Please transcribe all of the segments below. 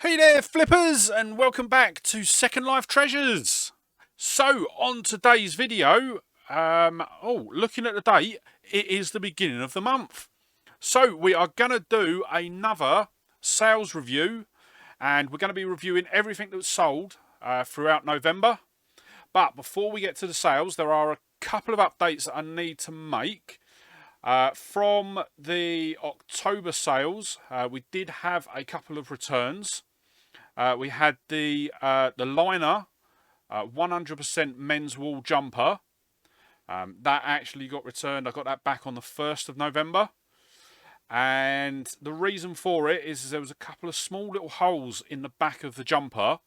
Hey there, flippers, and welcome back to Second Life Treasures. So, on today's video, looking at the date, it is the beginning of the month. So, we are going to do another sales review, and we're going to be reviewing everything that was sold throughout November. But before we get to the sales, there are a couple of updates that I need to make. From the October sales, we did have a couple of returns. We had the liner 100% men's wool jumper. That actually got returned. I got that back on the 1st of November. And the reason for it is there was a couple of small little holes in the back of the jumper,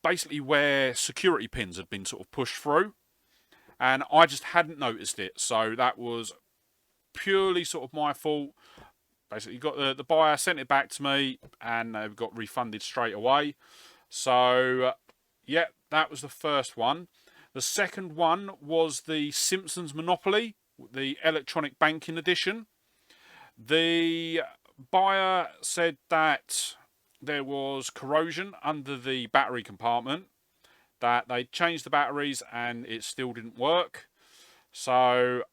basically where security pins had been sort of pushed through. And I just hadn't noticed it. So that was purely sort of my fault. Basically, got the buyer sent it back to me, and they got refunded straight away. So, yeah, that was the first one. The second one was the Simpsons Monopoly, the electronic banking edition. The buyer said that there was corrosion under the battery compartment, that they changed the batteries and it still didn't work. So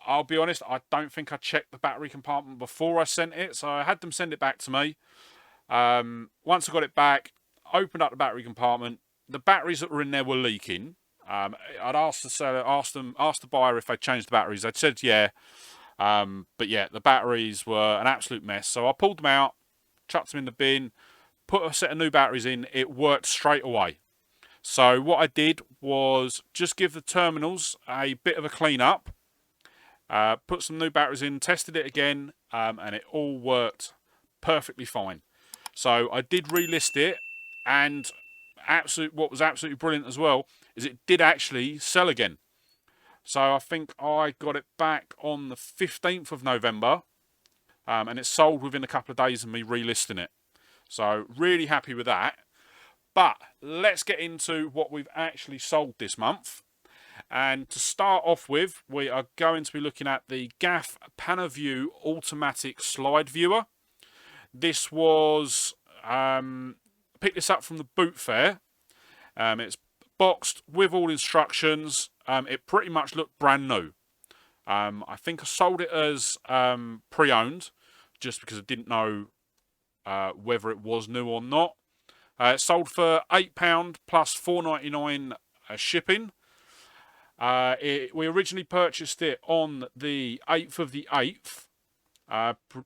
I'll be honest, I don't think I checked the battery compartment before I sent it, so I had them send it back to me. Once I got it back, opened up the battery compartment. The batteries that were in there were leaking. I'd asked the seller, asked the buyer if they'd changed the batteries. They'd said yeah, but yeah, the batteries were an absolute mess. So I pulled them out, chucked them in the bin, put a set of new batteries in. It worked straight away. So what I did was just give the terminals a bit of a clean up. Put some new batteries in, tested it again, and it all worked perfectly fine. So I did relist it, and what was absolutely brilliant as well is it did actually sell again. So I think I got it back on the 15th of November, and it sold within a couple of days of me relisting it. So really happy with that. But let's get into what we've actually sold this month. And to start off with, we are going to be looking at the Gaff Panaview Automatic Slide Viewer. This was, picked this up from the boot fair. It's boxed with all instructions. It pretty much looked brand new. I think I sold it as pre-owned, just because I didn't know whether it was new or not. It sold for £8 plus £4.99 shipping. We originally purchased it on the 8th of the 8th.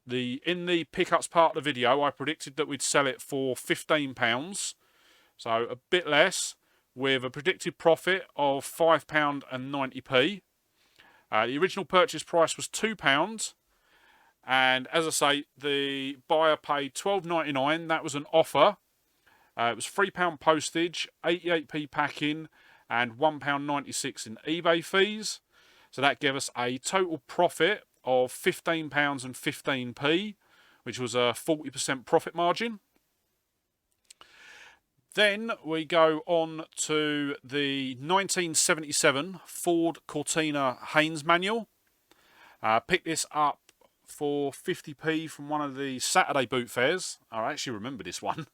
In the pickups part of the video, I predicted that we'd sell it for £15, so a bit less, with a predicted profit of £5.90. The original purchase price was £2, and as I say, the buyer paid £12.99. That was an offer. It was £3 postage, 88p packing, and £1.96 in eBay fees. So that gave us a total profit of £15 and 15p, which was a 40% profit margin. Then we go on to the 1977 Ford Cortina Haynes manual. Picked this up for 50p from one of the Saturday boot fairs. I actually remember this one.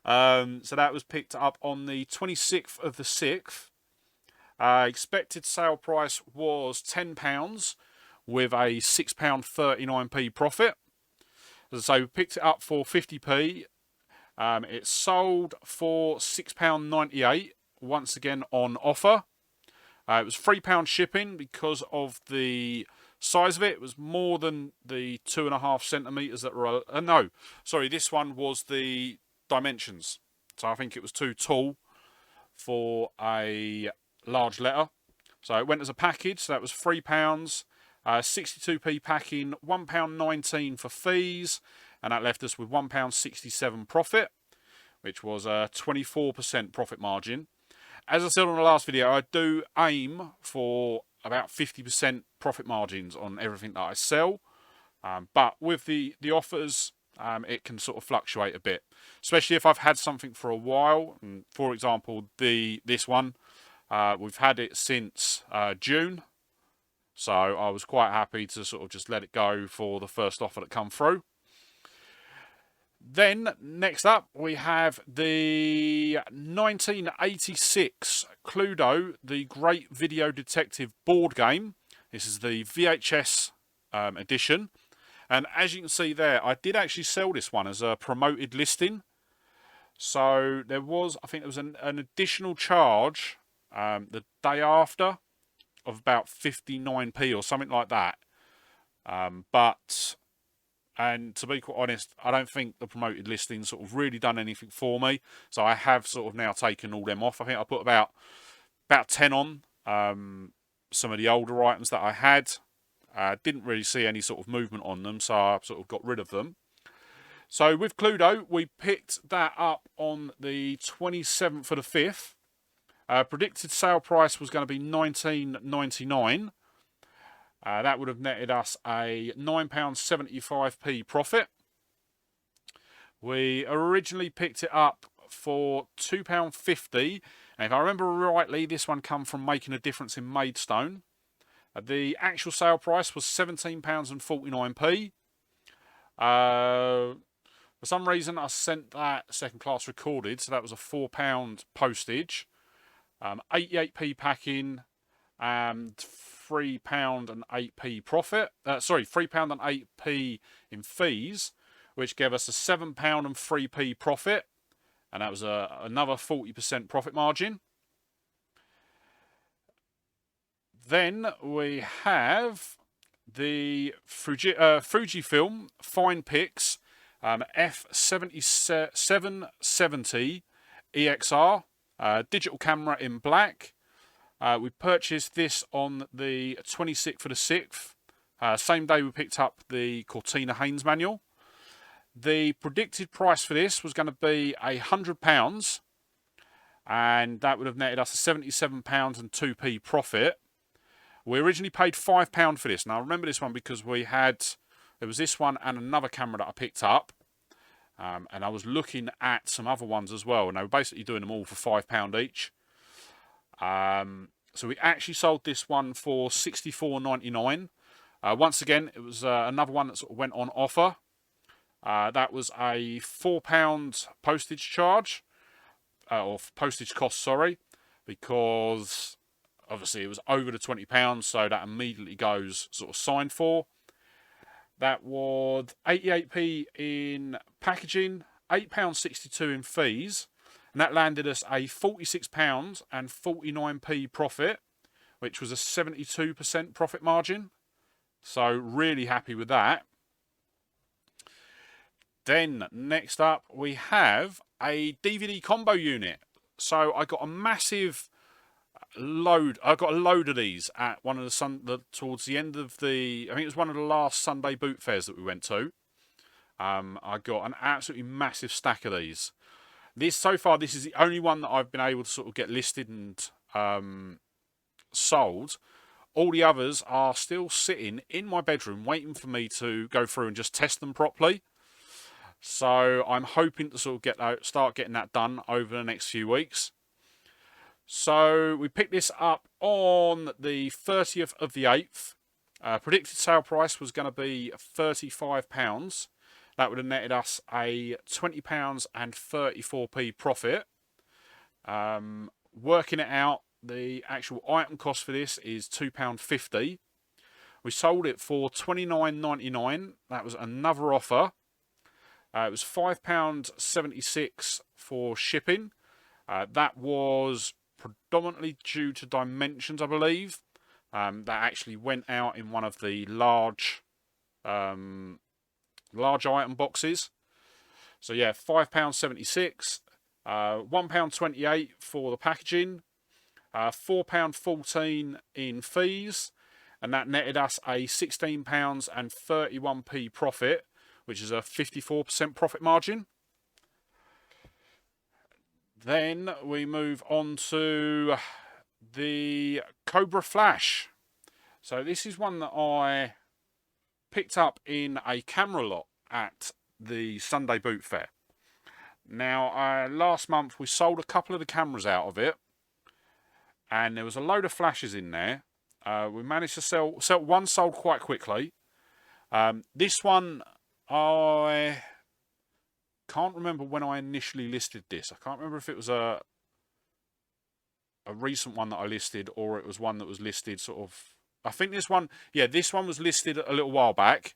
So that was picked up on the 26th of the 6th. Expected sale price was £10 with a £6.39p profit. As I say, we picked it up for 50p. It sold for £6.98, once again on offer. It was £3 shipping because of the size of it. It was more than the 2.5 centimetres that were... no, sorry, this one was the dimensions. So I think it was too tall for a large letter. So it went as a package, so that was £3, 62p packing, £1.19 for fees, and that left us with £1.67 profit, which was a 24% profit margin. As I said on the last video, I do aim for about 50% profit margins on everything that I sell, but with the offers, it can sort of fluctuate a bit, especially if I've had something for a while. For example, this one, we've had it since June, so I was quite happy to sort of just let it go for the first offer that come through. Then, next up, we have the 1986 Cluedo, the Great Video Detective board game. This is the VHS edition. And as you can see there, I did actually sell this one as a promoted listing. So there was, I think there was an additional charge the day after of about 59p or something like that. And to be quite honest, I don't think the promoted listing sort of really done anything for me. So I have sort of now taken all them off. I think I put about 10 on some of the older items that I had. Didn't really see any sort of movement on them, so I sort of got rid of them. So with Cluedo, we picked that up on the 27th of the 5th. Predicted sale price was going to be $19.99. That would have netted us a £9.75p profit. We originally picked it up for £2.50. And if I remember rightly, this one come from Making a Difference in Maidstone. The actual sale price was £17.49p. For some reason, I sent that second class recorded, so that was a £4 postage, 88p packing, and £3 and 8p profit. £3 and 8p in fees, which gave us a £7 and 3p profit, and that was another 40% profit margin. Then we have the Fujifilm Fine Pix F7770 EXR digital camera in black. We purchased this on the 26th of the 6th. Same day we picked up the Cortina Haynes manual. The predicted price for this was going to be £100, and that would have netted us a £77 and 2p profit. We originally paid £5 for this. Now I remember this one because there was this one and another camera that I picked up. And I was looking at some other ones as well, and they were basically doing them all for £5 each. So we actually sold this one for $64.99. Once again, it was another one that sort of went on offer. That was a £4 postage charge, or postage cost, sorry, because obviously it was over the £20, so that immediately goes sort of signed for. That was 88p in packaging, £8.62 in fees, and that landed us a £46 and 49p profit, which was a 72% profit margin. So really happy with that. Then next up we have a DVD combo unit. So I got a massive load. I got a load of these at one of towards the end of I think it was one of the last Sunday boot fairs that we went to. I got an absolutely massive stack of these. So far, this is the only one that I've been able to sort of get listed and sold. All the others are still sitting in my bedroom waiting for me to go through and just test them properly. So I'm hoping to sort of start getting that done over the next few weeks. So we picked this up on the 30th of the 8th. Predicted sale price was going to be £35. That would have netted us a £20 and 34p profit. Working it out, the actual item cost for this is £2.50. We sold it for £29.99. That was another offer. It was £5.76 for shipping. That was predominantly due to dimensions, I believe. That actually went out in one of the large item boxes. So yeah, £5.76, £1.28 for the packaging, £4.14 in fees, and that netted us a £16 and 31p profit, which is a 54% profit margin. Then we move on to the Cobra Flash. So this is one that I picked up in a camera lot at the Sunday Boot Fair. Now, last month we sold a couple of the cameras out of it, and there was a load of flashes in there. We managed to sell one, sold quite quickly. This one, I can't remember when I initially listed this. I can't remember if it was a recent one that I listed, or it was one that was listed sort of... I think this one, yeah, this one was listed a little while back.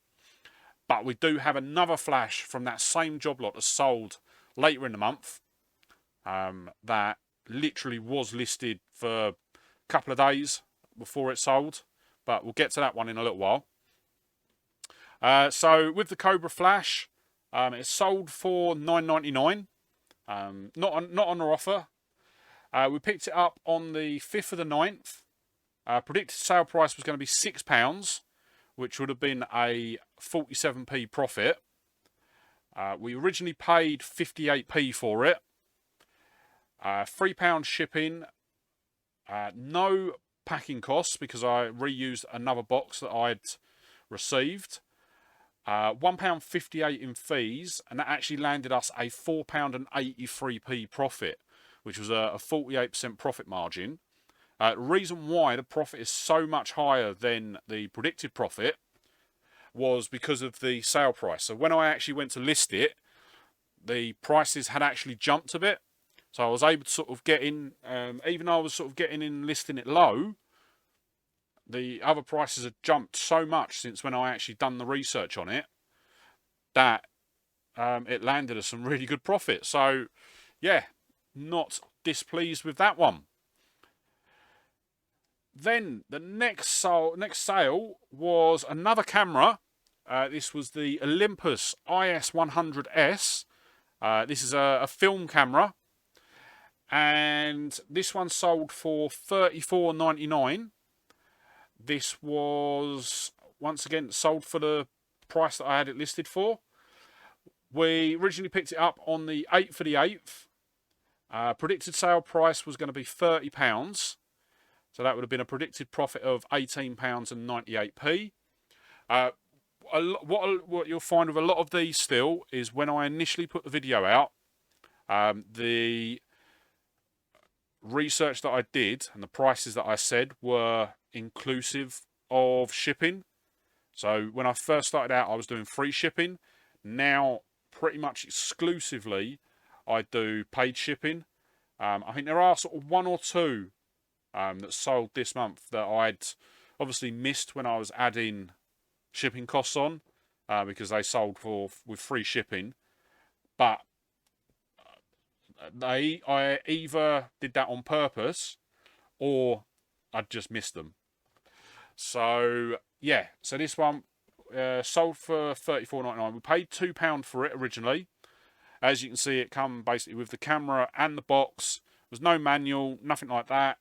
But we do have another flash from that same job lot that sold later in the month. That literally was listed for a couple of days before it sold. But we'll get to that one in a little while. So with the Cobra Flash, it sold for $9.99. Not on our offer. We picked it up on the 5th of the 9th. Predicted sale price was going to be £6, which would have been a 47p profit. We originally paid 58p for it. £3 shipping. No packing costs because I reused another box that I'd received. £1.58 in fees, and that actually landed us a £4.83p profit, which was a 48% profit margin. The reason why the profit is so much higher than the predicted profit was because of the sale price. So when I actually went to list it, the prices had actually jumped a bit. So I was able to sort of get in, even though I was sort of getting in listing it low, the other prices had jumped so much since when I actually done the research on it, that it landed us some really good profit. So yeah, not displeased with that one. Then the next sale was another camera. This was the Olympus IS100S. This is a film camera, and this one sold for $34.99. This was once again sold for the price that I had it listed for. We originally picked it up on the 8th of the 8th. Predicted sale price was going to be £30. So that would have been a predicted profit of £18.98. What you'll find with a lot of these still is when I initially put the video out, the research that I did and the prices that I said were inclusive of shipping. So when I first started out, I was doing free shipping. Now, pretty much exclusively, I do paid shipping. I think there are sort of one or two that sold this month that I'd obviously missed when I was adding shipping costs on, because they sold with free shipping. But I either did that on purpose or I'd just missed them. So yeah, so this one sold for $34.99. We paid £2 for it originally. As you can see, it come basically with the camera and the box. There was no manual, nothing like that.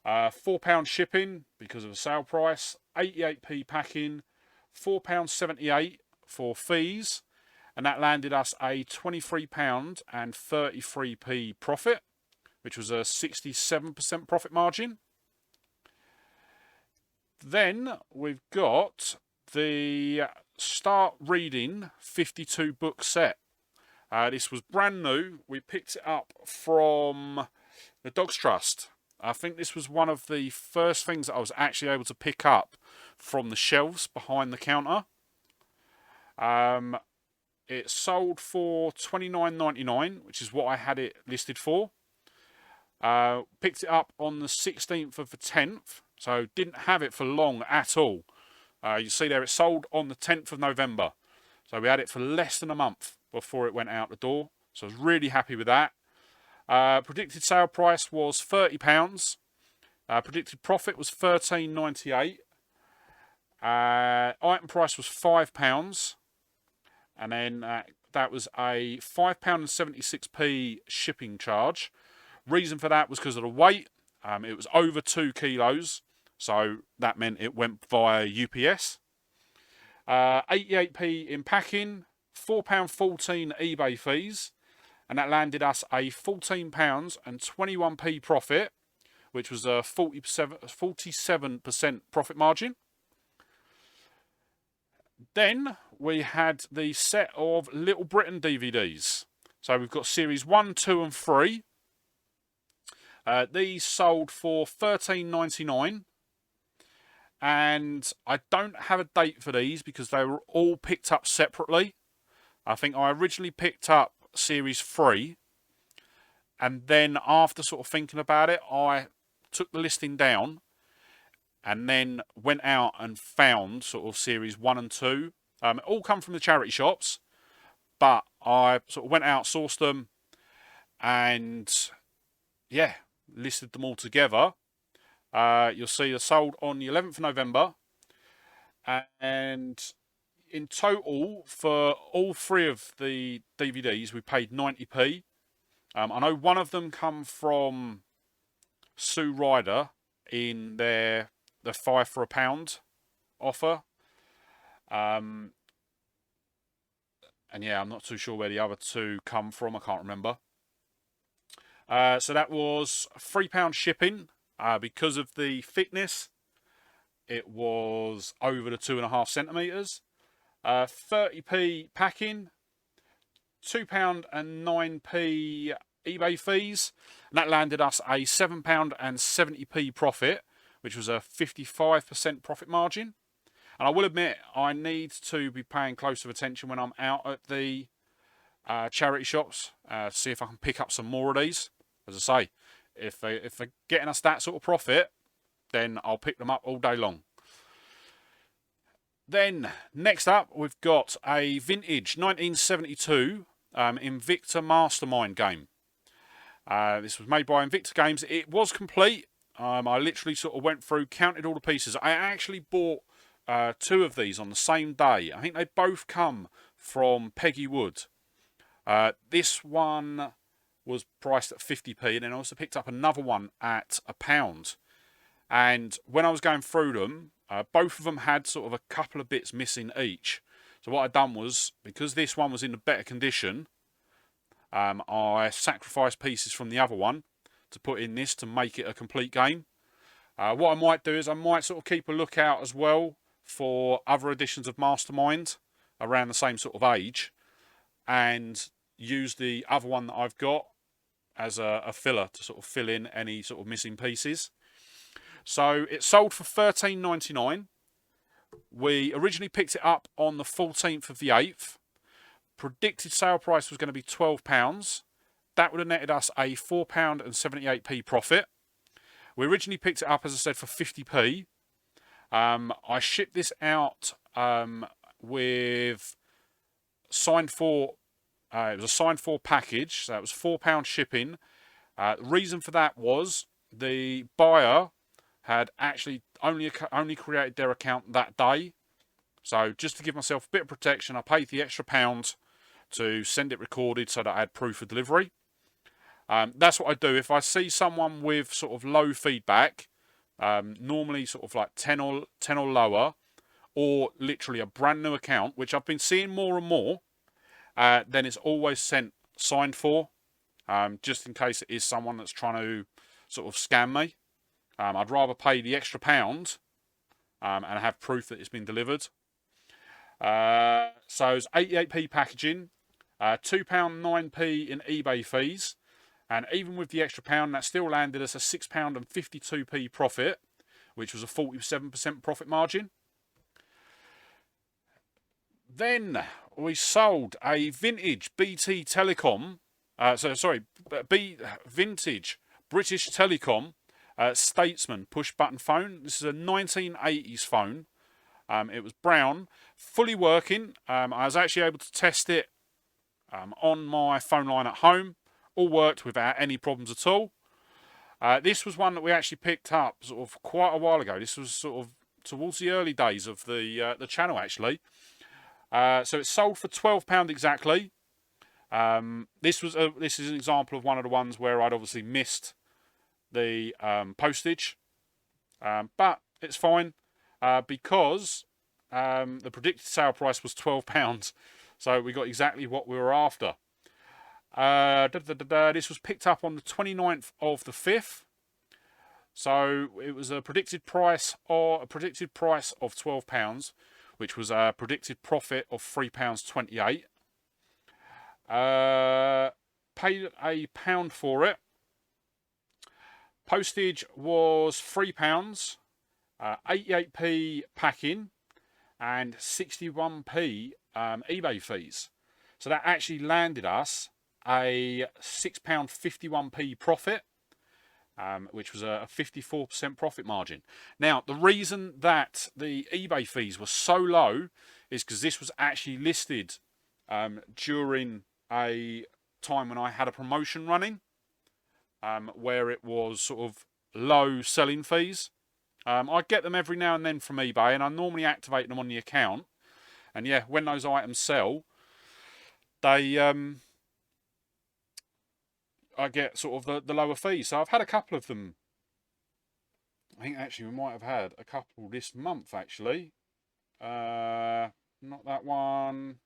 £4 shipping because of the sale price, 88p packing, £4.78 for fees, and that landed us a £23.33p profit, which was a 67% profit margin. Then we've got the Start Reading 52 book set. This was brand new. We picked it up from the Dogs Trust. I think this was one of the first things that I was actually able to pick up from the shelves behind the counter. It sold for $29.99, which is what I had it listed for. Picked it up on the 16th of the 10th, so didn't have it for long at all. You see there, it sold on the 10th of November. So we had it for less than a month before it went out the door. So I was really happy with that. Predicted sale price was £30. Predicted profit was $13.98. Item price was £5. And then that was a £5.76p shipping charge. Reason for that was because of the weight. It was over 2 kilos. So that meant it went via UPS. 88p in packing. £4.14 eBay fees. And that landed us a £14.21p profit, which was a 47% profit margin. Then we had the set of Little Britain DVDs. So we've got series 1, 2 and 3. These sold for $13.99. And I don't have a date for these because they were all picked up separately. I think I originally picked up Series 3. And then after sort of thinking about it, I took the listing down and then went out and found sort of Series 1 and 2. It all come from the charity shops, but I sort of went out, sourced them, and yeah, listed them all together. You'll see they're sold on the 11th of November. And in total, for all 3 of the DVDs, we paid 90p. I know one of them come from Sue Ryder in the 5 for £1 offer. And yeah, I'm not too sure where the other 2 come from. I can't remember. So that was £3 shipping. Because of the thickness, it was over the 2.5 centimetres. 30p packing, £2 and 9p eBay fees, and that landed us a £7 and 70p profit, which was a 55% profit margin. And I will admit, I need to be paying closer attention when I'm out at the charity shops, see if I can pick up some more of these. As I say, if they're getting us that sort of profit, then I'll pick them up all day long. Then, next up, we've got a vintage 1972 Invicta Mastermind game. This was made by Invicta Games. It was complete. I literally sort of went through, counted all the pieces. I actually bought 2 of these on the same day. I think they both come from Peggy Wood. This one was priced at 50p, and then I also picked up another one at £1. And when I was going through them, both of them had sort of a couple of bits missing each. So what I'd done was, because this one was in a better condition, I sacrificed pieces from the other one to put in this to make it a complete game. What I might do is I might sort of keep a lookout as well for other editions of Mastermind around the same sort of age, and use the other one that I've got as a filler to sort of fill in any sort of missing pieces. So it sold for $13.99. We originally picked it up on the 14th of the 8th. Predicted sale price was going to be £12. That would have netted us a £4 and 78p profit. We originally picked it up, as I said, for 50p. I shipped this out with signed for. It was a signed for package, so it was £4 shipping. The reason for that was the buyer had actually only created their account that day. So just to give myself a bit of protection, I paid the extra £1 to send it recorded so that I had proof of delivery. That's what I do. If I see someone with sort of low feedback, normally sort of like 10 or lower, or literally a brand new account, which I've been seeing more and more, then it's always sent signed for, just in case it is someone that's trying to sort of scam me. I'd rather pay the extra £1 and have proof that it's been delivered. So it's 88p packaging, £2 9p in eBay fees, and even with the extra £1, that still landed us a £6 and 52p profit, which was a 47% profit margin. Then we sold a vintage BT Telecom, vintage British Telecom Statesman push button phone. This is a 1980s phone. It was brown, fully working. I was actually able to test it on my phone line at home. All worked without any problems at all. This was one that we actually picked up sort of quite a while ago. This was sort of towards the early days of the channel, actually. So it's sold for £12 exactly. This is an example of one of the ones where I'd obviously missed the postage, but it's fine because the predicted sale price was £12, so we got exactly what we were after. This was picked up on the 29th of the 5th, so it was a predicted price of £12, which was a predicted profit of £3.28. Paid £1 for it. Postage was £3, 88p packing, and 61p eBay fees. So that actually landed us a £6.51p profit, which was a 54% profit margin. Now, the reason that the eBay fees were so low is because this was actually listed during a time when I had a promotion running, where it was sort of low selling fees. I get them every now and then from eBay, and I normally activate them on the account. And yeah, when those items sell, they I get sort of the lower fees. So I've had a couple of them. I think actually we might have had a couple this month actually. Not that one.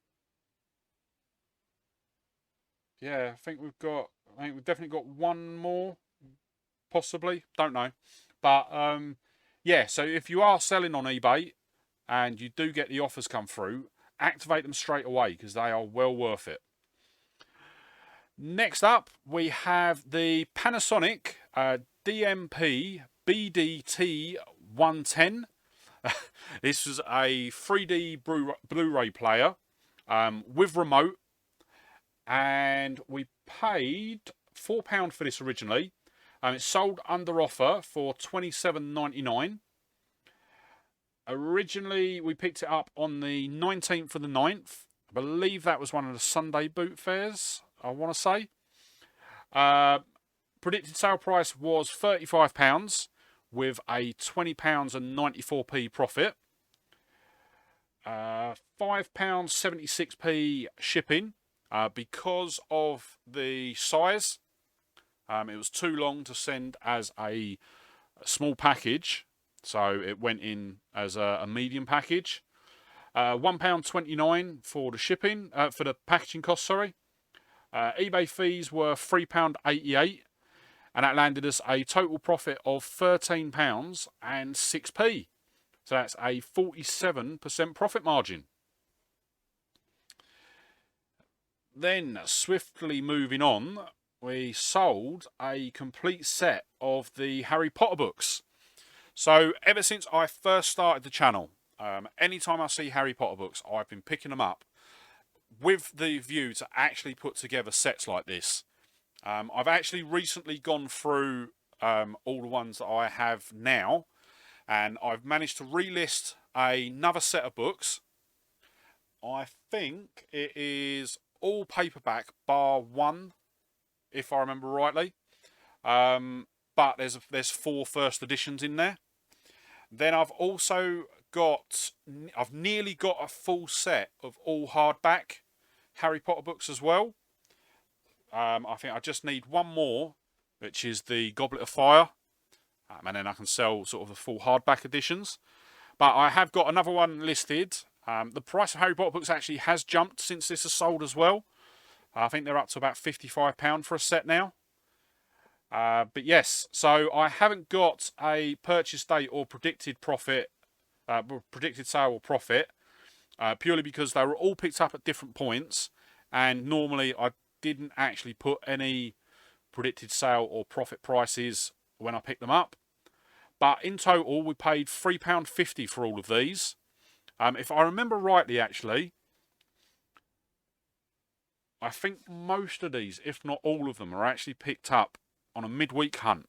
Yeah, I think we've definitely got one more, possibly. Don't know, but yeah. So if you are selling on eBay and you do get the offers come through, activate them straight away because they are well worth it. Next up, we have the Panasonic DMP BDT 110. This was a 3D Blu-ray player with remote, and we paid £4 for this originally. It sold under offer for £27.99. Originally, we picked it up on the 19th of the 9th. I believe that was one of the Sunday boot fairs, I want to say. Predicted sale price was £35 with a £20.94p profit. £5.76p shipping. Because of the size, it was too long to send as a small package, so it went in as a medium package. £1.29 for the shipping, for the packaging cost, sorry. eBay fees were £3.88, and that landed us a total profit of £13.06. So that's a 47% profit margin. Then, swiftly moving on, we sold a complete set of the Harry Potter books. So, ever since I first started the channel, anytime I see Harry Potter books, I've been picking them up with the view to actually put together sets like this. I've actually recently gone through all the ones that I have now, and I've managed to relist another set of books. I think it is all paperback bar one, if I remember rightly. But there's 4 first editions in there. Then I've also I've nearly got a full set of all hardback Harry Potter books as well. I think I just need one more, which is the Goblet of Fire. And then I can sell sort of the full hardback editions. But I have got another one listed. The price of Harry Potter books actually has jumped since this has sold as well. I think they're up to about £55 for a set now. But yes, so I haven't got a purchase date or predicted profit, predicted sale or profit, purely because they were all picked up at different points, and normally I didn't actually put any predicted sale or profit prices when I picked them up. But in total, we paid £3.50 for all of these. If I remember rightly, actually, I think most of these, if not all of them, are actually picked up on a midweek hunt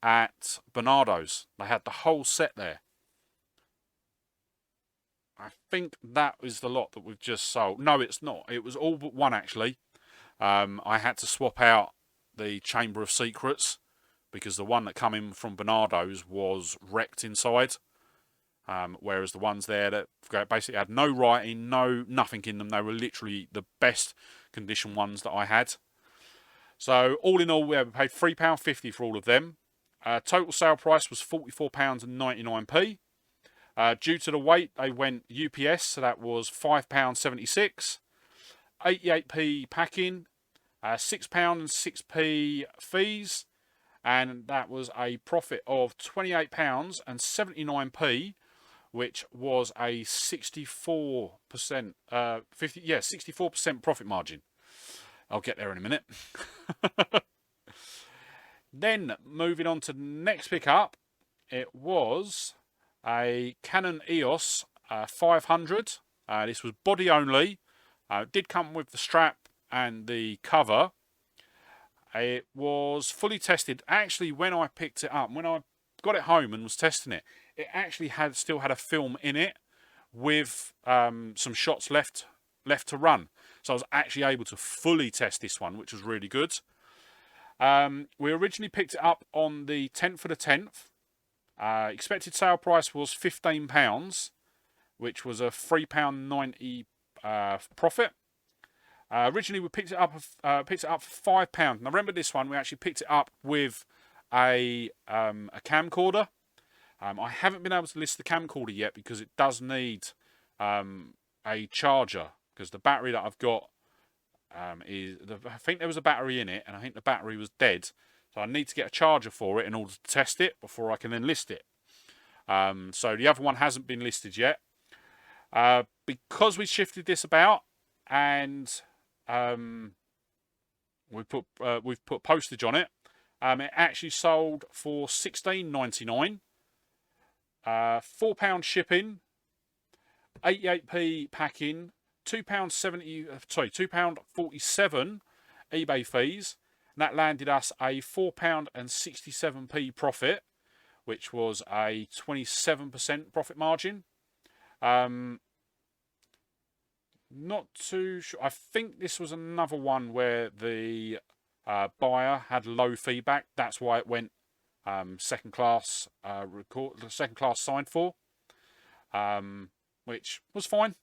at Bernardo's. They had the whole set there. I think that is the lot that we've just sold. No, it's not. It was all but one, actually. I had to swap out the Chamber of Secrets because the one that came in from Bernardo's was wrecked inside. Whereas the ones there that basically had no writing, nothing in them, they were literally the best condition ones that I had. So all in all, we paid £3.50 for all of them. Total sale price was £44.99p. Due to the weight, they went UPS, so that was £5.76. 88p packing, £6.06 fees, and that was a profit of £28.79p, which was a 64%, 64% profit margin. I'll get there in a minute. Then, moving on to the next pickup, it was a Canon EOS 500. This was body only. It did come with the strap and the cover, It was fully tested. Actually, when I picked it up, when I got it home and was testing it, it actually still had a film in it with some shots left to run. So I was actually able to fully test this one, which was really good. We originally picked it up on the 10th of the 10th. Expected sale price was £15, which was a £3.90 profit. Originally, we picked it up for £5. And I remember this one. We actually picked it up with a camcorder. I haven't been able to list the camcorder yet because it does need a charger, because the battery that I've got I think there was a battery in it, and I think the battery was dead. So I need to get a charger for it in order to test it before I can then list it. So the other one hasn't been listed yet. Because we shifted this about and we've put postage on it, it actually sold for £16.99, £4 shipping, 88p packing, £2.47 eBay fees, and that landed us a £4.67 profit, which was a 27% profit margin. Not too sure. I think this was another one where the buyer had low feedback. That's why it went second class signed for, which was fine.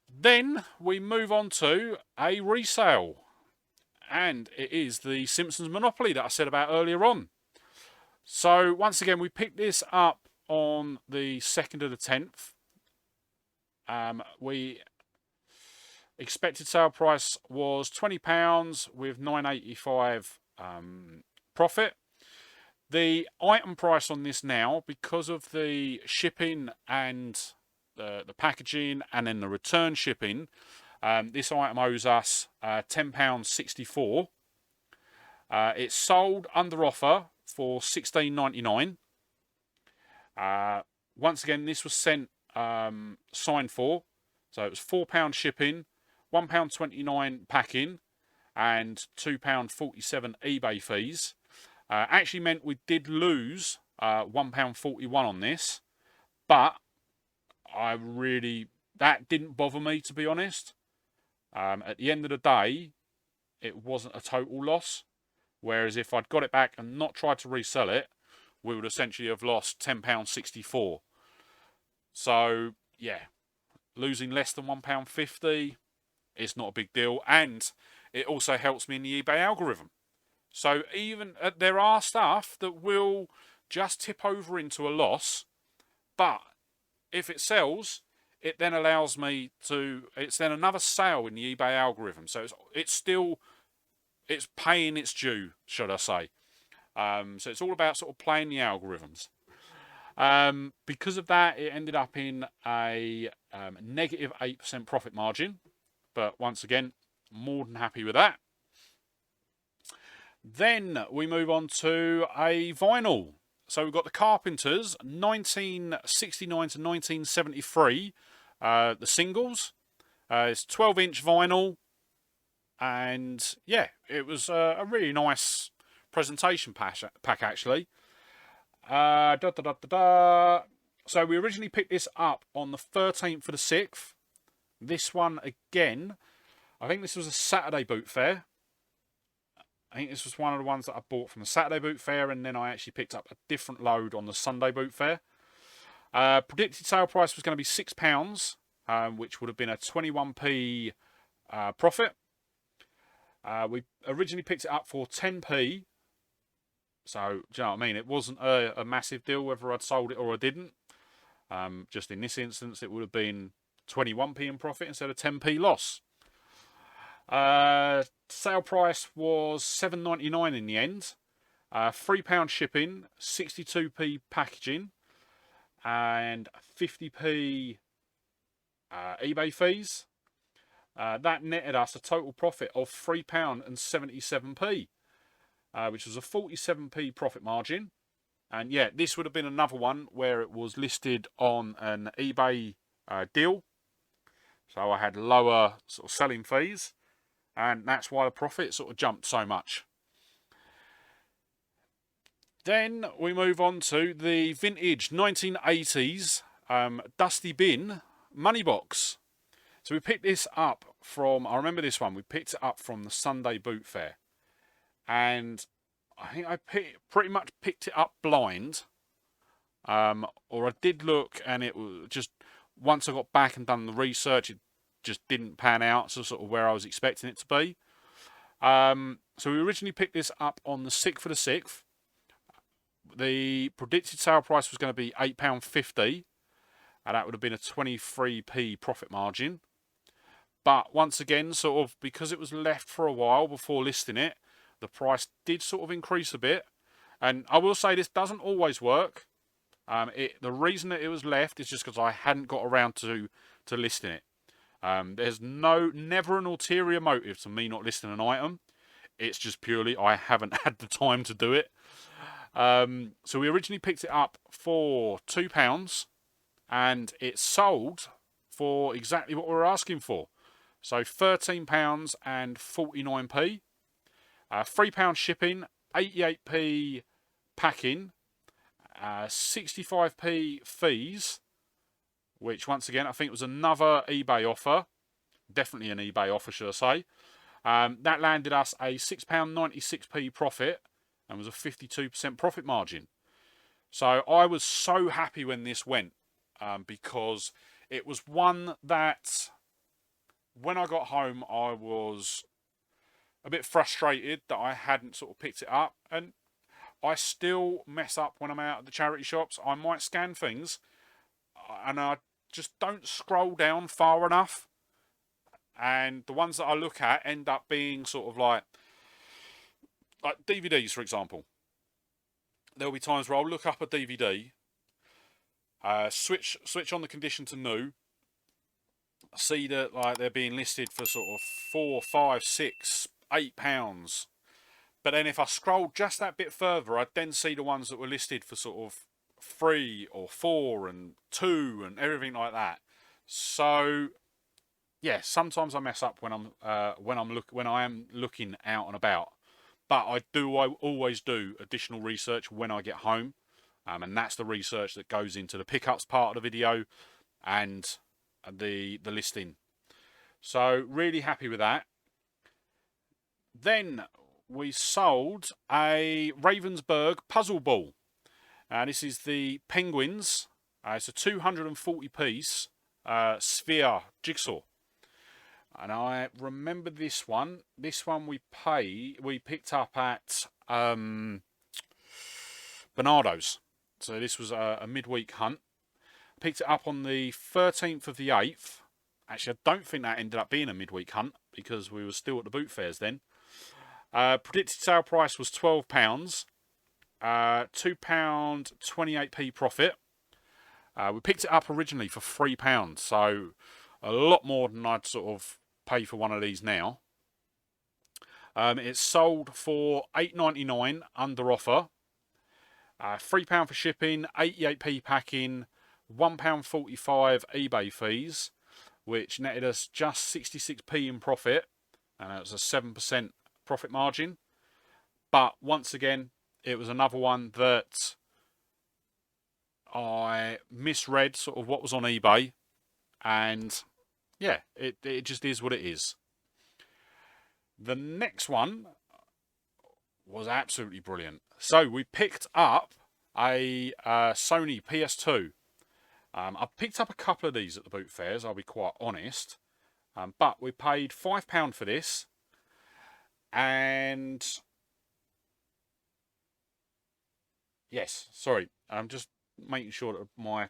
Then we move on to a resale, and it is the Simpsons Monopoly that I said about earlier on. So once again, we picked this up on the 2nd of the 10th. We expected sale price was £20 with £9.85 profit. The item price on this now, because of the shipping and the packaging and then the return shipping, this item owes us £10.64. It's sold under offer for £16.99. Once again, this was sent signed for, so it was £4 shipping, £1.29 packing, and £2.47 eBay fees. Actually meant we did lose £1.41 on this, but that didn't bother me, to be honest. At the end of the day, it wasn't a total loss. Whereas if I'd got it back and not tried to resell it, we would essentially have lost £10.64. So, yeah, losing less than £1.50 is not a big deal. And it also helps me in the eBay algorithm. So even there are stuff that will just tip over into a loss, but if it sells, it then allows me to, it's then another sale in the eBay algorithm. So it's paying its due, should I say. So it's all about sort of playing the algorithms. Because of that, it ended up in a negative 8% profit margin. But once again, more than happy with that. Then we move on to a vinyl. So we've got the Carpenters, 1969 to 1973, the singles. It's 12-inch vinyl. And yeah, it was a really nice presentation pack actually. So we originally picked this up on the 13th of the 6th. This one again, I think this was a Saturday boot fair. I think this was one of the ones that I bought from the Saturday boot fair, and then I actually picked up a different load on the Sunday boot fair. Predicted sale price was going to be £6, which would have been a 21p profit. We originally picked it up for 10p. So, do you know what I mean? It wasn't a massive deal whether I'd sold it or I didn't. Just in this instance, it would have been 21p in profit instead of 10p loss. Sale price was £7.99 in the end. £3 shipping, 62p packaging, and 50p eBay fees. That netted us a total profit of £3.77p, which was a 47p profit margin. And yeah, this would have been another one where it was listed on an eBay deal. So I had lower sort of selling fees. and that's why the profit sort of jumped so much. Then we move on to the vintage 1980s Dusty Bin Money Box. So we picked this up from, I remember this one, we picked it up from the Sunday Boot Fair. And I think I pretty much picked it up blind. Or I did look, and it was just, once I got back and done the research, it just didn't pan out to sort of where I was expecting it to be. So we originally picked this up on the 6th of the 6th. The predicted sale price was going to be £8.50, and that would have been a 23p profit margin. But once again, sort of because it was left for a while before listing it, the price did sort of increase a bit. And I will say this doesn't always work. The reason that it was left is just because I hadn't got around to listing it. There's never an ulterior motive to me not listing an item. It's just purely I haven't had the time to do it. So we originally picked it up for £2, and it sold for exactly what we were asking for. So £13 and 49p, £3 shipping, 88p packing, 65p fees, which once again I think was another eBay offer, definitely an eBay offer should I say. That landed us a £6.96p profit and was a 52% profit margin. So I was so happy when this went, because it was one that when I got home I was a bit frustrated that I hadn't sort of picked it up, and I still mess up when I'm out at the charity shops. I might scan things and I just don't scroll down far enough, and the ones that I look at end up being sort of like DVDs, for example. There'll be times where I'll look up a DVD, switch on the condition to new, see that like they're being listed for sort of £4, £5, £6, £8. But then if I scroll just that bit further, I'd then see the ones that were listed for sort of 3 or 4 and 2 and everything like that. So yeah, sometimes I mess up when I am looking out and about. But I always do additional research when I get home, and that's the research that goes into the pickups part of the video and the listing. So really happy with that. Then we sold a Ravensburg puzzle ball. This is the Penguins. It's a 240 piece sphere jigsaw. And I remember this one. This one we picked up at Bernardo's. So this was a midweek hunt. Picked it up on the 13th of the 8th. Actually, I don't think that ended up being a midweek hunt because we were still at the boot fairs then. Predicted sale price was £12. £2 28p profit. We picked it up originally for £3, so a lot more than I'd sort of pay for one of these now. It's sold for £8.99 under offer. £3 for shipping, 88p packing, £1.45 eBay fees, which netted us just 66p in profit, and it was a 7% profit margin. But once again, it was another one that I misread sort of what was on eBay, and yeah, it just is what it is. The next one was absolutely brilliant. So we picked up a Sony PS2. I picked up a couple of these at the boot fairs, I'll be quite honest. But we paid £5 for this. And yes, sorry, I'm just making sure that my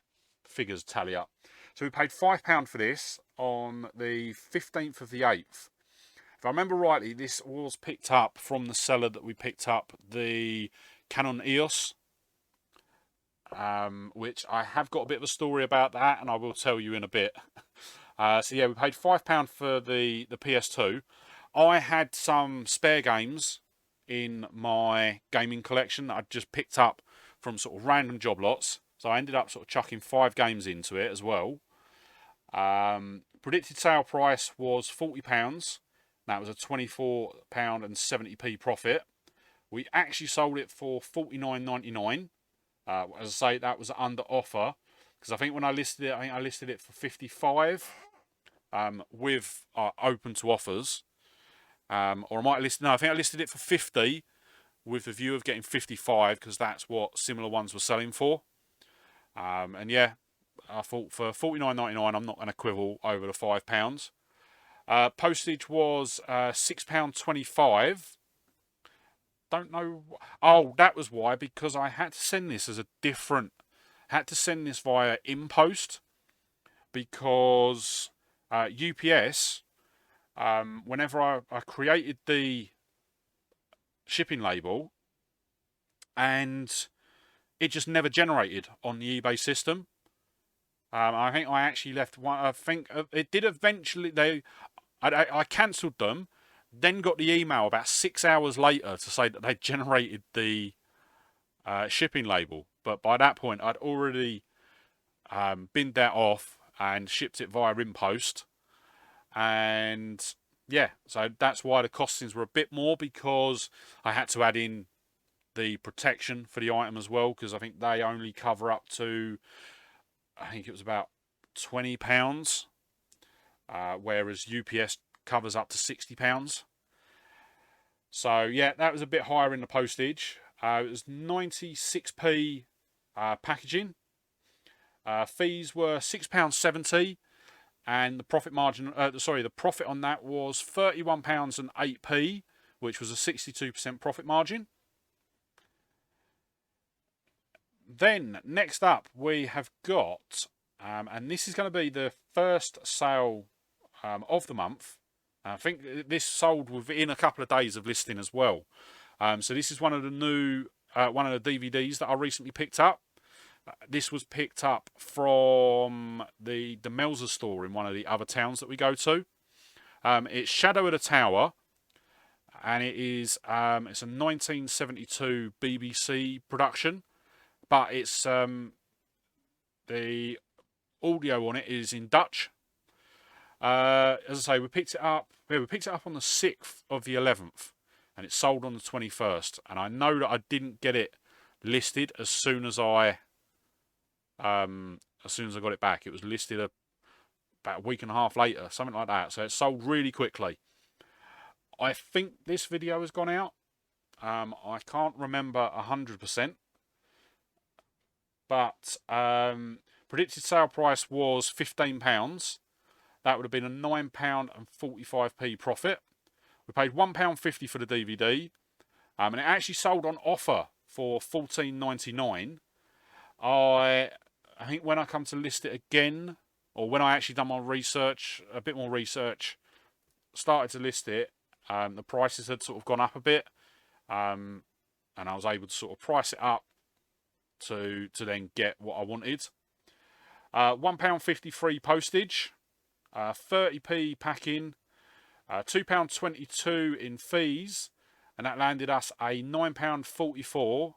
figures tally up. So we paid £5 for this on the 15th of the 8th. If I remember rightly, this was picked up from the seller that we picked up the Canon EOS, which I have got a bit of a story about that, and I will tell you in a bit. So yeah, we paid £5 for the PS2. I had some spare games in my gaming collection that I'd just picked up from sort of random job lots. So I ended up sort of chucking 5 games into it as well. Predicted sale price was £40. That was a £24.70 profit. We actually sold it for $49.99. As I say, that was under offer, because I think when I listed it, I listed it for 55, with open to offers. Or I might list. No, I think I listed it for 50 with the view of getting 55, because that's what similar ones were selling for. And yeah, I thought for $49.99, I'm not going to quibble over the £5. Postage was £6.25. Don't know. Oh, that was why, because I had to send this as a different. Had to send this via InPost, because UPS. Whenever I created the shipping label, and it just never generated on the eBay system. I think I actually left one. I think it did eventually. I cancelled them, then got the email about 6 hours later to say that they generated the shipping label. But by that point, I'd already binned that off and shipped it via InPost. And yeah, so that's why the costings were a bit more, because I had to add in the protection for the item as well, because I think they only cover up to, I think it was about £20, whereas UPS covers up to £60. So yeah, that was a bit higher in the postage. It was 96p packaging. Fees were £6.70, and the profit margin, the profit on that was £31.08, which was a 62% profit margin. Then next up we have got, and this is going to be the first sale of the month. I think this sold within a couple of days of listing as well. So this is one of the new, one of the DVDs that I recently picked up. This was picked up from the Melzer store in one of the other towns that we go to. It's Shadow of the Tower, and it's a 1972 BBC production, but it's the audio on it is in Dutch. As I say, we picked it up. Yeah, we picked it up on the 6th of the 11th, and it sold on the 21st. And I know that I didn't get it listed as soon as I got it back. It was listed about a week and a half later, something like that. So it sold really quickly. I think this video has gone out. I can't remember 100%, but predicted sale price was £15. That would have been a £9.45 profit. We paid £1.50 for the DVD, and it actually sold on offer for $14.99. I think when I come to list it again, or when I actually done my research, a bit more research, started to list it, the prices had sort of gone up a bit, and I was able to sort of price it up to then get what I wanted. £1.50 free postage, 30p packing, £2.22 in fees, and that landed us a £9.44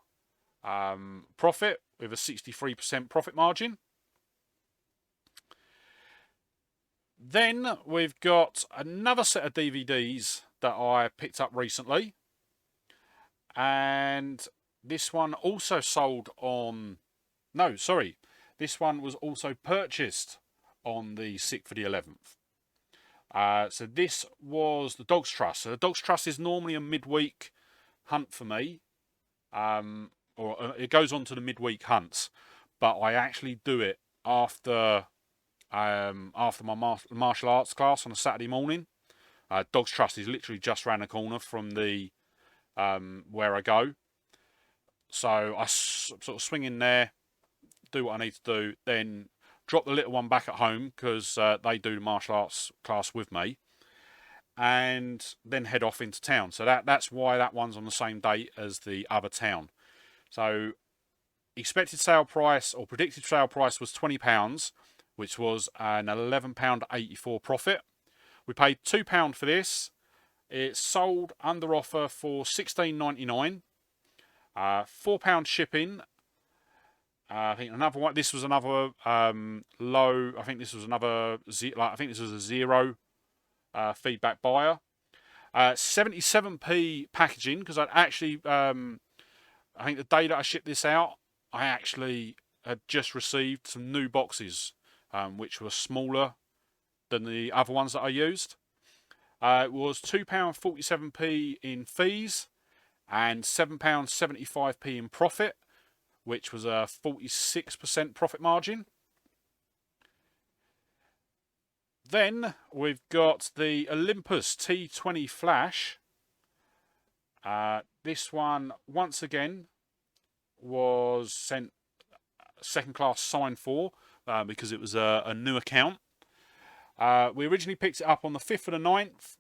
profit with a 63% profit margin. Then we've got another set of DVDs that I picked up recently, and this one also sold on, no, sorry, this one was also purchased on the 6th of the 11th. So this was the Dog's Trust. So the Dog's Trust is normally a midweek hunt for me, or it goes on to the midweek hunts, but I actually do it after my martial arts class on a Saturday morning. Dog's Trust is literally just around the corner from the where I go, so I sort of swing in there, do what I need to do, then drop the little one back at home, because they do the martial arts class with me, and then head off into town. So that's why that one's on the same date as the other town. So expected sale price, or predicted sale price, was £20, which was an £11.84 profit. We paid £2 for this. It sold under offer for $16.99, £4 shipping. I think another one. This was another low. I think this was another. I think this was a zero feedback buyer. 77p packaging, because I'd actually, I think the day that I shipped this out, I actually had just received some new boxes, which were smaller than the other ones that I used. It was £2.47p in fees and £7.75p in profit, which was a 46% profit margin. Then we've got the Olympus T20 Flash. This one, once again, was sent second class sign for because it was a new account. We originally picked it up on the 5th of the 9th.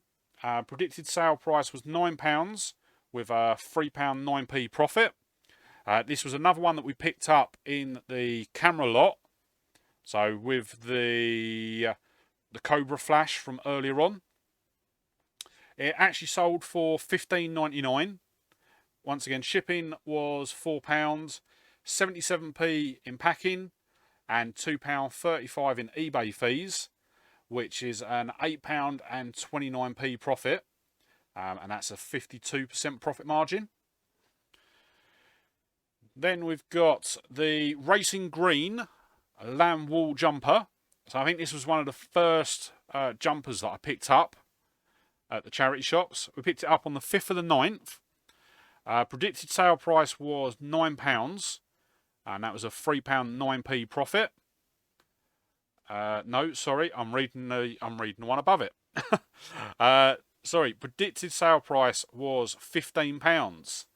Predicted sale price was £9 with a £3.9p profit. This was another one that we picked up in the camera lot. So with the Cobra Flash from earlier on. It actually sold for $15.99. Once again, shipping was £4, 77p in packing, and £2.35 in eBay fees, which is an £8.29p profit, and that's a 52% profit margin. Then we've got the Racing Green lamb wool jumper. So I think this was one of the first jumpers that I picked up at the charity shops. We picked it up on the 5th of the 9th. Predicted sale price was £9, and that was a £3.9p profit. No, sorry, I'm reading the one above it. Sorry, predicted sale price was £15,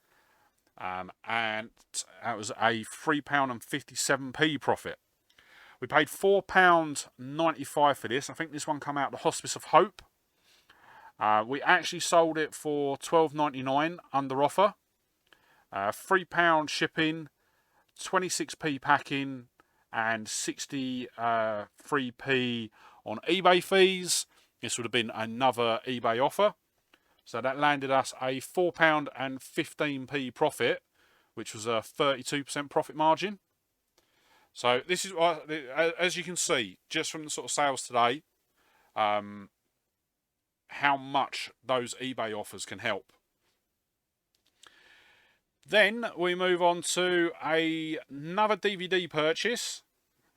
and that was a £3.57p profit. We paid £4.95 for this. I think this one came out of the Hospice of Hope. We actually sold it for £12.99 under offer. £3 shipping, 26p packing, and 63p on eBay fees. This would have been another eBay offer. So that landed us a £4.15 profit, which was a 32% profit margin. So this is, as you can see, just from the sort of sales today, how much those eBay offers can help. Then we move on to another DVD purchase.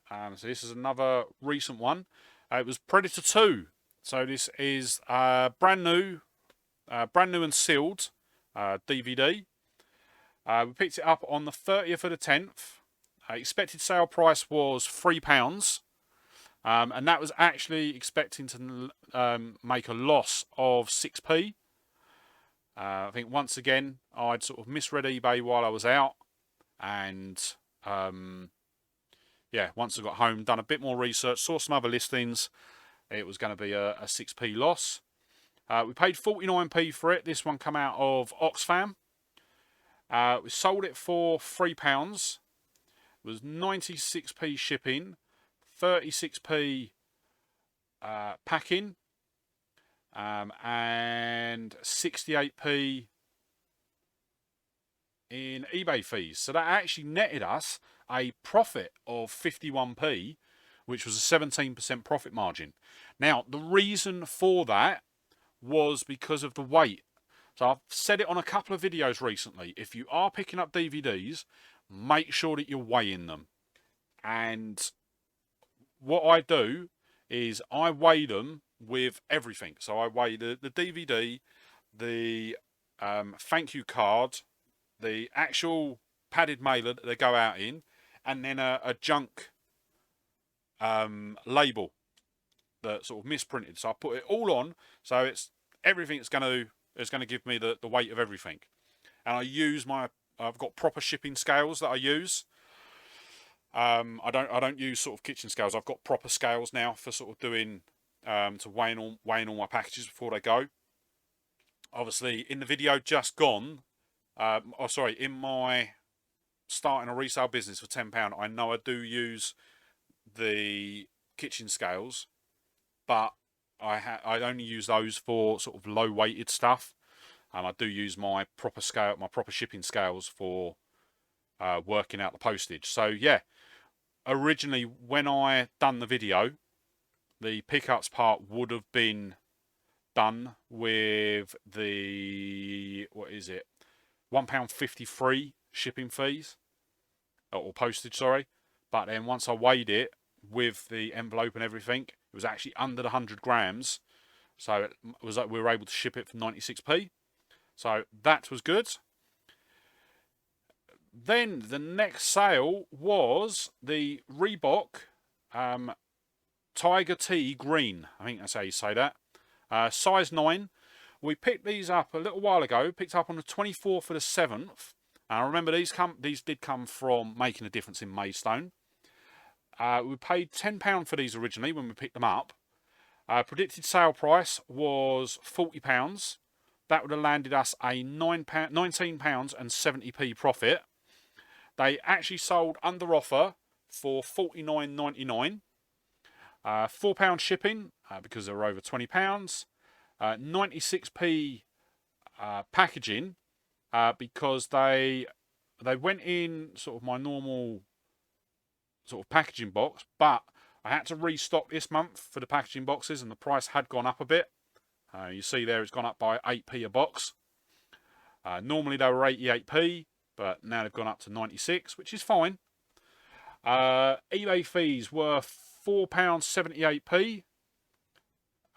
So this is another recent one. It was Predator 2. So this is brand new and sealed DVD. We picked it up on the 30th of the 10th. Expected sale price was £3, and that was actually expecting to make a loss of 6p. I think once again I'd sort of misread eBay while I was out, and yeah, once I got home, done a bit more research, saw some other listings, it was going to be a 6p loss. We paid 49p for it. This one come out of Oxfam. We sold it for £3. It was 96p shipping, 36p packing, and 68p in eBay fees. So that actually netted us a profit of 51p, which was a 17% profit margin. Now, the reason for that was because of the weight. So I've said it on a couple of videos recently. If you are picking up DVDs, make sure that you're weighing them. And what I do is I weigh them with everything. So I weigh the DVD, the thank you card, the actual padded mailer that they go out in, and then a junk label that sort of misprinted. So I put it all on, so it's everything's going to give me the weight of everything. And I use I've got proper shipping scales that I use. I don't use sort of kitchen scales. I've got proper scales now for sort of doing to weighing all my packages before they go. Obviously, in the video just gone, in my starting a resale business for £10, I know I do use the kitchen scales, but I only use those for sort of low weighted stuff. I do use my proper shipping scales for working out the postage. So yeah, originally when I done the video, the pickups part would have been done with the, what is it, £1.53 shipping fees, or postage, sorry. But then once I weighed it with the envelope and everything, it was actually under the 100 grams. So it was like we were able to ship it for 96p. So that was good. Then the next sale was the Reebok Tiger T Green. I think that's how you say that. Size 9. We picked these up a little while ago. Picked up on the 24th of the 7th. And I remember these did come from Making a Difference in Maidstone. We paid £10 for these originally when we picked them up. Predicted sale price was £40. That would have landed us a £19 and 70p profit. They actually sold under offer for £49.99. £4 shipping because they were over £20. 96p packaging because they went in sort of my normal sort of packaging box, but I had to restock this month for the packaging boxes, and the price had gone up a bit. You see there, it's gone up by 8p a box. Normally they were 88p, but now they've gone up to 96, which is fine. eBay fees were £4.78p,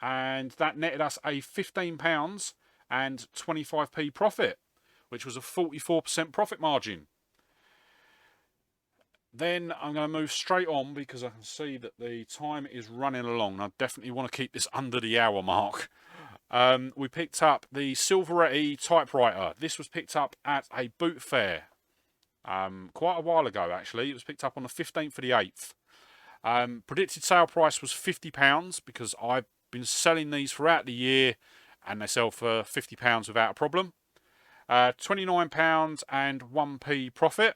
and that netted us a £15 and 25p profit, which was a 44% profit margin. Then I'm going to move straight on because I can see that the time is running along, and I definitely want to keep this under the hour mark. We picked up the Silveretti typewriter. This was picked up at a boot fair quite a while ago, actually. It was picked up on the 15th of the 8th. Predicted sale price was £50 because I've been selling these throughout the year, and they sell for £50 without a problem. £29 and 1p profit.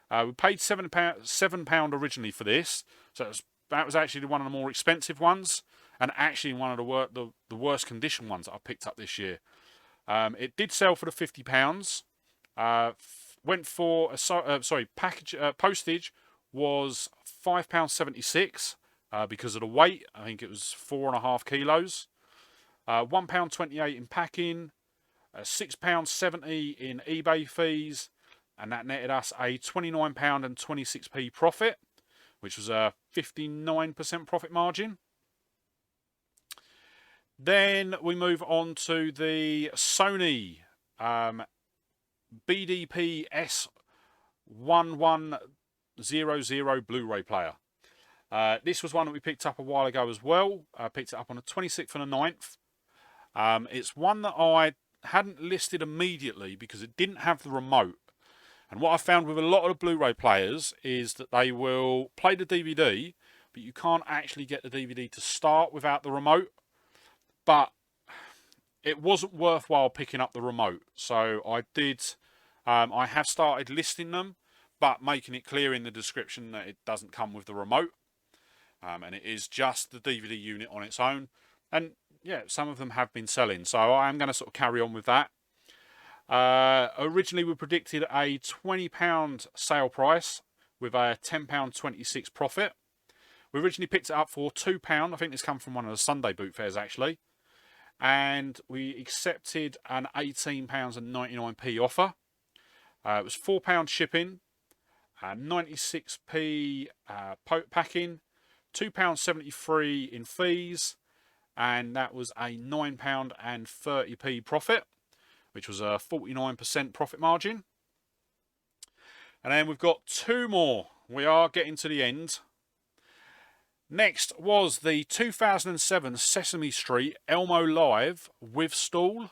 We paid £7 originally for this, so that was actually one of the more expensive ones, and actually one of the worst condition ones that I picked up this year. It did sell for the £50. Went for postage was £5.76 because of the weight. I think it was 4.5 kilos. £1.28 in packing, £6.70 in eBay fees. And that netted us a £29 and 26p profit, which was a 59% profit margin. Then we move on to the Sony BDP S1100 Blu-ray player. This was one that we picked up a while ago as well. I picked it up on the 26th and the 9th. It's one that I hadn't listed immediately because it didn't have the remote. And what I found with a lot of the Blu-ray players is that they will play the DVD, but you can't actually get the DVD to start without the remote. But it wasn't worthwhile picking up the remote. So I did, I have started listing them, but making it clear in the description that it doesn't come with the remote. And it is just the DVD unit on its own. And yeah, some of them have been selling. So I am going to sort of carry on with that. Originally we predicted a £20 sale price with a £10.26 profit. We originally picked it up for £2. I think this come from one of the Sunday boot fairs actually. And we accepted an £18.99 offer. It was £4 shipping, 96p packing, £2.73 in fees, and that was a £9 and 30p profit, which was a 49% profit margin. And then we've got two more. We are getting to the end. Next was the 2007 Sesame Street Elmo Live with stall.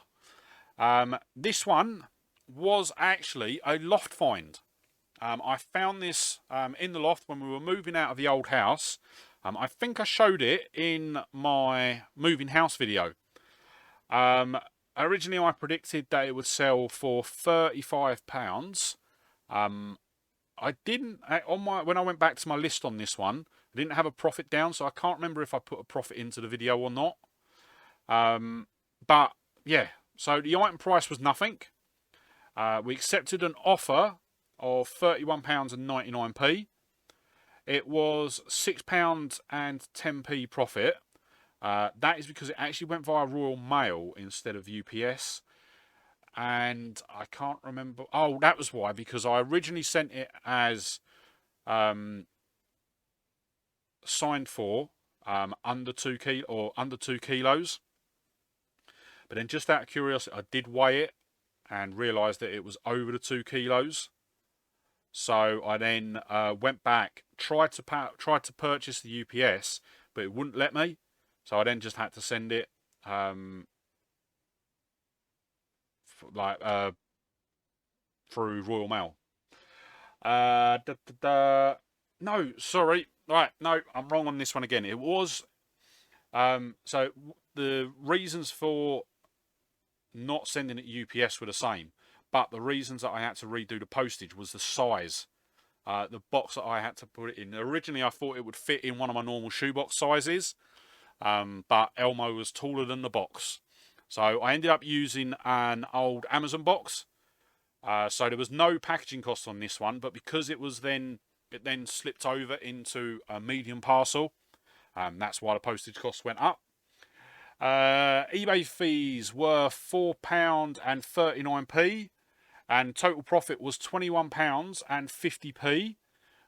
This one was actually a loft find. I found this in the loft when we were moving out of the old house. I think I showed it in my moving house video. Originally I predicted that it would sell for £35. I didn't, when I went back to my list on this one, I didn't have a profit down, so I can't remember if I put a profit into the video or not. But yeah, so the item price was nothing. We accepted an offer of £31 and 99p. It was £6 and 10p profit. That is because it actually went via Royal Mail instead of UPS. And I can't remember. Oh, that was why, because I originally sent it as signed for under 2 kilos. But then, just out of curiosity, I did weigh it and realised that it was over the 2 kilos. So I then went back, tried to purchase the UPS, but it wouldn't let me. So I then just had to send it through Royal Mail. No, sorry. Right, no, I'm wrong on this one again. It was so the reasons for not sending it UPS were the same, but the reasons that I had to redo the postage was the size. The box that I had to put it in. Originally, I thought it would fit in one of my normal shoebox sizes, but Elmo was taller than the box. So I ended up using an old Amazon box. So there was no packaging cost on this one, but because it then slipped over into a medium parcel, that's why the postage cost went up. eBay fees were £4.39, and total profit was £21.50,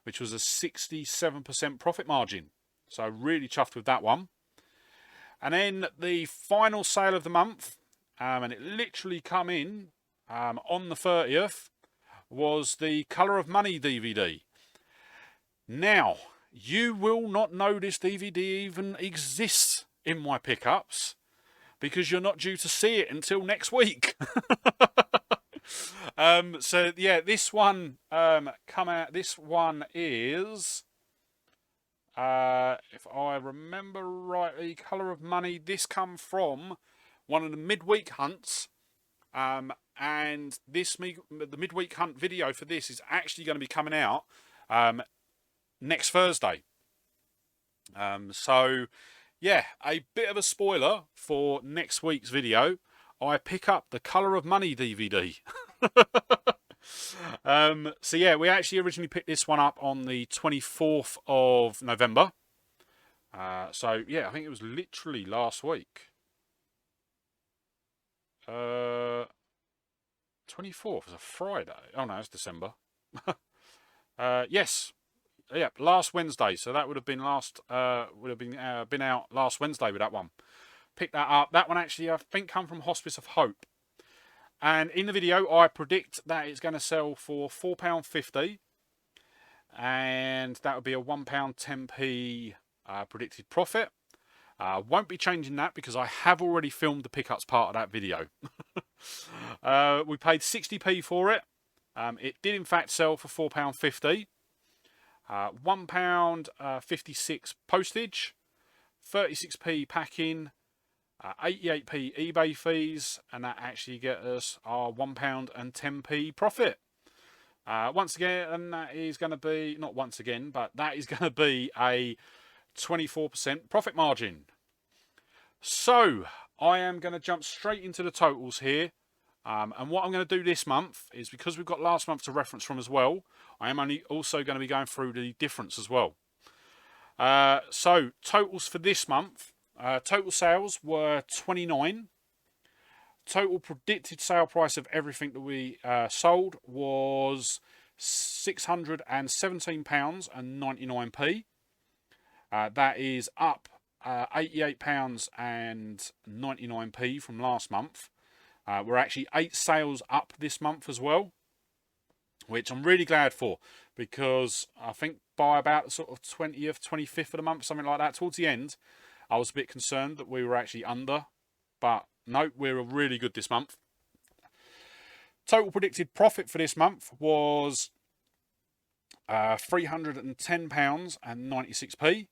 which was a 67% profit margin. So really chuffed with that one. And then the final sale of the month, and it literally come in on the 30th, was the Colour of Money DVD. Now, you will not know this DVD even exists in my pickups because you're not due to see it until next week. So yeah, this one come out. This one is, if I remember rightly, Colour of Money. This come from one of the midweek hunts, and the midweek hunt video for this is actually going to be coming out next Thursday. So yeah, a bit of a spoiler for next week's video. I pick up the Colour of Money DVD. So yeah, we actually originally picked this one up on the 24th of November. So yeah, I think it was literally last week. 24th is a Friday. Oh no, it's December. Yes, yeah, last Wednesday. So that would have been been out last Wednesday with that one. Picked that up. That one actually, I think, come from Hospice of Hope. And in the video, I predict that it's going to sell for £4.50, and that would be a £1.10p predicted profit. Won't be changing that because I have already filmed the pickups part of that video. We paid 60p for it. It did in fact sell for £4.50. £1.56 postage, 36p packing, 88p eBay fees, and that actually get us our £1.10p profit. Once again, and that is going to be, not once again, but that is going to be a 24% profit margin. So I am going to jump straight into the totals here. And what I'm going to do this month is, because we've got last month to reference from as well, I am also going to be going through the difference as well. So totals for this month. Total sales were 29. Total predicted sale price of everything that we sold was £617.99. That is up £88.99 from last month. We're actually 8 sales up this month as well, which I'm really glad for, because I think by about the sort of 20th, 25th of the month, something like that, towards the end, I was a bit concerned that we were actually under, but no, we're really good this month. Total predicted profit for this month was £310.96,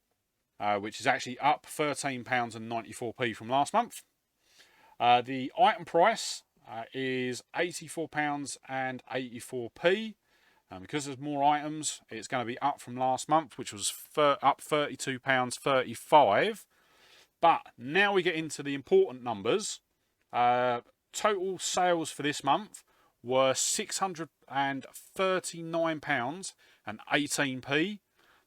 which is actually up £13.94 from last month. The item price is £84.84. Because there's more items, it's going to be up from last month, which was up £32.35. But now we get into the important numbers. Total sales for this month were £639.18.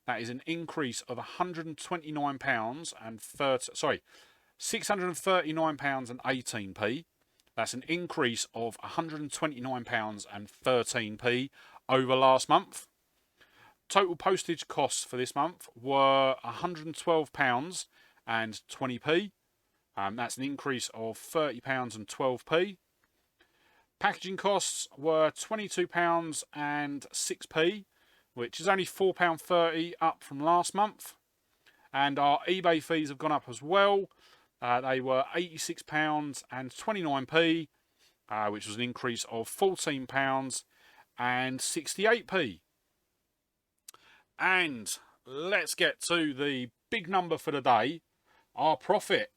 That is an increase of £129 and 30, sorry, £639 and 18p. That's an increase of £129 and 13p over last month. Total postage costs for this month were £112 and 20p. That's an increase of £30 and 12p. Packaging costs were £22 and 6p, which is only £4.30 up from last month. And our eBay fees have gone up as well. They were £86 and 29p, which was an increase of £14 and 68p. And let's get to the big number for the day, our profit.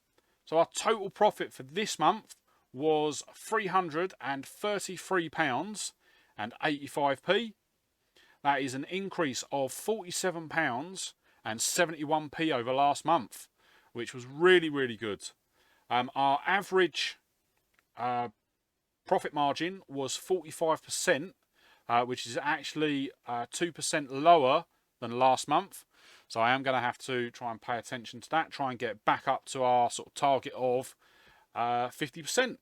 So our total profit for this month was £333 and 85p. That is an increase of £47 and 71p over last month, which was really, really good. Our average profit margin was 45%, which is actually 2% lower than last month. So I am going to have to try and pay attention to that, try and get back up to our sort of target of 50%.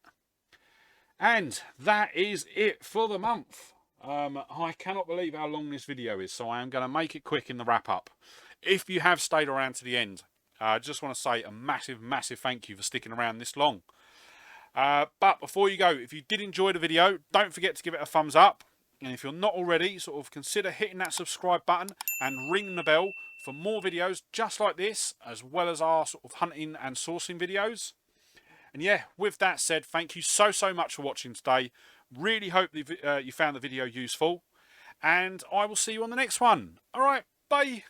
And that is it for the month. I cannot believe how long this video is, so I am going to make it quick in the wrap up. If you have stayed around to the end, I just want to say a massive, massive thank you for sticking around this long. But before you go, if you did enjoy the video, don't forget to give it a thumbs up. And if you're not already, sort of consider hitting that subscribe button and ring the bell for more videos just like this, as well as our sort of hunting and sourcing videos. And yeah, with that said, thank you so much for watching today. Really hope you found the video useful. And I will see you on the next one. Alright, bye.